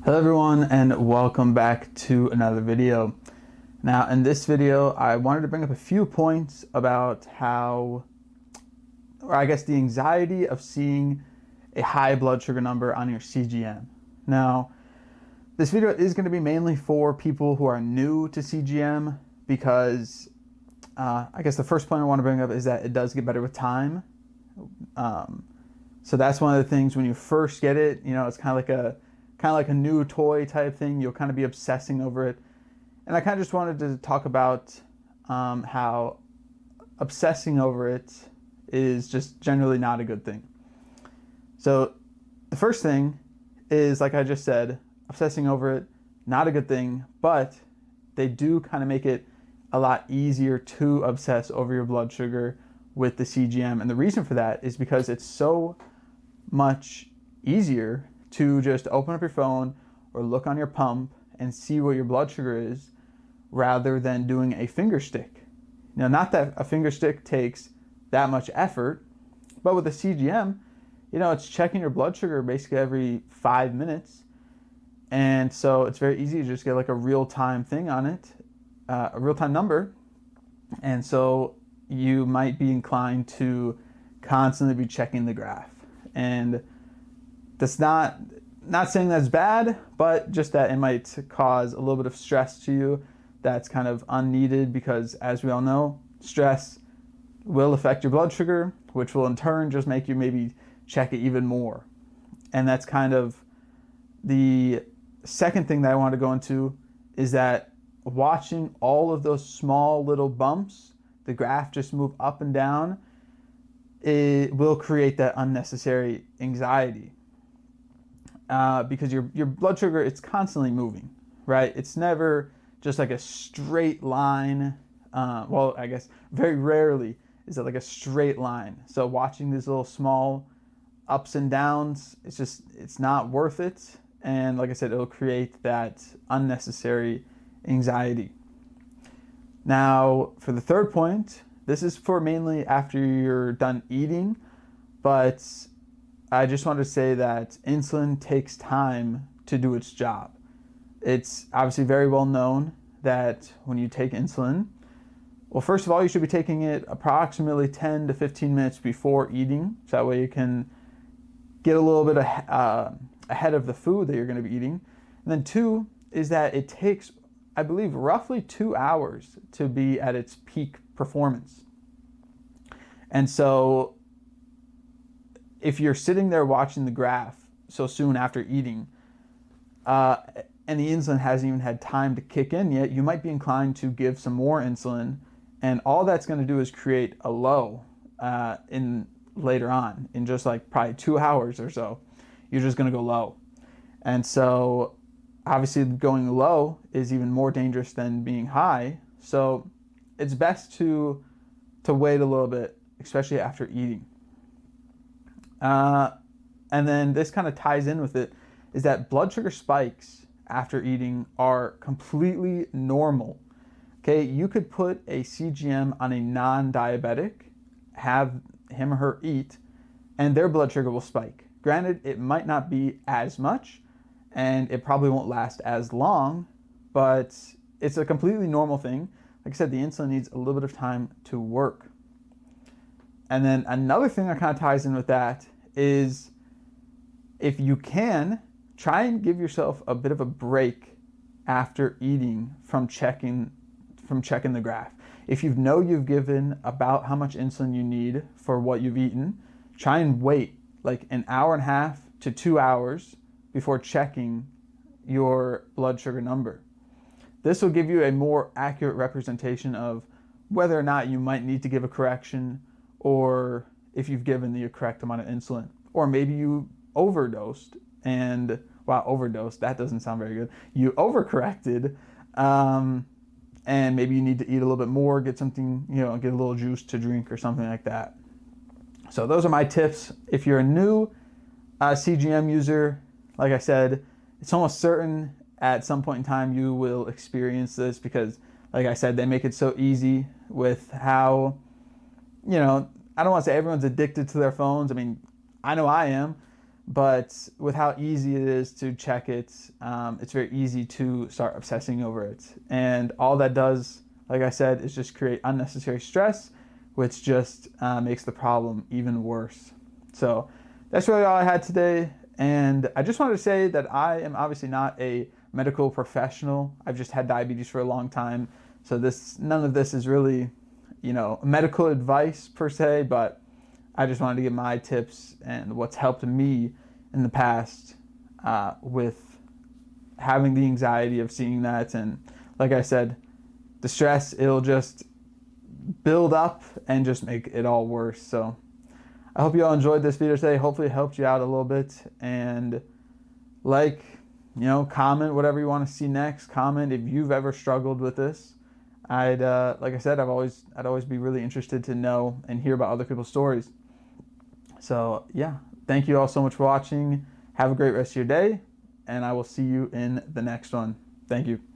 Hello everyone, and welcome back to another video. Now in this video I wanted to bring up a few points about how, or I guess the anxiety of seeing a high blood sugar number on your CGM. Now this video is going to be mainly for people who are new to CGM because I guess the first point I want to bring up is that it does get better with time. So that's one of the things when you first get it, it's kind of like a new toy type thing. You'll kind of be obsessing over it. And I kind of just wanted to talk about how obsessing over it is just generally not a good thing. So the first thing is, like I just said, obsessing over it, not a good thing, but they do kind of make it a lot easier to obsess over your blood sugar with the CGM. And the reason for that is because it's so much easier to just open up your phone or look on your pump and see what your blood sugar is rather than doing a finger stick. Now, not that a finger stick takes that much effort, but with a CGM, it's checking your blood sugar basically every 5 minutes. And so it's very easy to just get like a real-time thing on it, a real-time number. And so you might be inclined to constantly be checking the graph. And that's not saying that's bad, but just that it might cause a little bit of stress to you that's kind of unneeded, because as we all know, stress will affect your blood sugar, which will in turn just make you maybe check it even more. And that's kind of the second thing that I want to go into, is that watching all of those small little bumps, the graph just move up and down, it will create that unnecessary anxiety. Because your blood sugar, it's constantly moving, right? It's never just like a straight line. Well, I guess very rarely is it like a straight line. So watching these little small ups and downs, it's not worth it. And like I said, it'll create that unnecessary anxiety. Now, for the third point, this is for mainly after you're done eating, but I just want to say that insulin takes time to do its job. It's obviously very well known that when you take insulin, well, first of all, you should be taking it approximately 10 to 15 minutes before eating. So that way you can get a little bit ahead of the food that you're going to be eating. And then two is that it takes, I believe, roughly 2 hours to be at its peak performance. And so if you're sitting there watching the graph so soon after eating, and the insulin hasn't even had time to kick in yet, you might be inclined to give some more insulin, and all that's going to do is create a low in later on, in just like probably 2 hours or so. You're just going to go low. And so obviously going low is even more dangerous than being high. So it's best to wait a little bit, especially after eating. And then this kind of ties in with it, is that blood sugar spikes after eating are completely normal. Okay, you could put a CGM on a non-diabetic, have him or her eat, and their blood sugar will spike. Granted, it might not be as much, and it probably won't last as long, but it's a completely normal thing. Like I said, the insulin needs a little bit of time to work. And then another thing that kind of ties in with that is, if you can, try and give yourself a bit of a break after eating from checking the graph. If you know you've given about how much insulin you need for what you've eaten, try and wait like an hour and a half to 2 hours before checking your blood sugar number. This will give you a more accurate representation of whether or not you might need to give a correction, or if you've given the correct amount of insulin. Or maybe you overdosed, and overdosed, that doesn't sound very good. You overcorrected, and maybe you need to eat a little bit more, get something, get a little juice to drink or something like that. So those are my tips. If you're a new CGM user, like I said, it's almost certain at some point in time you will experience this, because like I said, they make it so easy with how, I don't want to say everyone's addicted to their phones. I mean, I know I am, But with how easy it is to check it, it's very easy to start obsessing over it. And all that does, like I said, is just create unnecessary stress, which just makes the problem even worse. So that's really all I had today. And I just wanted to say that I am obviously not a medical professional. I've just had diabetes for a long time. So none of this is really, medical advice per se, but I just wanted to give my tips and what's helped me in the past with having the anxiety of seeing that. And like I said, the stress, it'll just build up and just make it all worse. So I hope you all enjoyed this video today. Hopefully it helped you out a little bit. And comment whatever you want to see next. Comment if you've ever struggled with this. Like I said, I'd always be really interested to know and hear about other people's stories. So yeah, thank you all so much for watching. Have a great rest of your day, and I will see you in the next one. Thank you.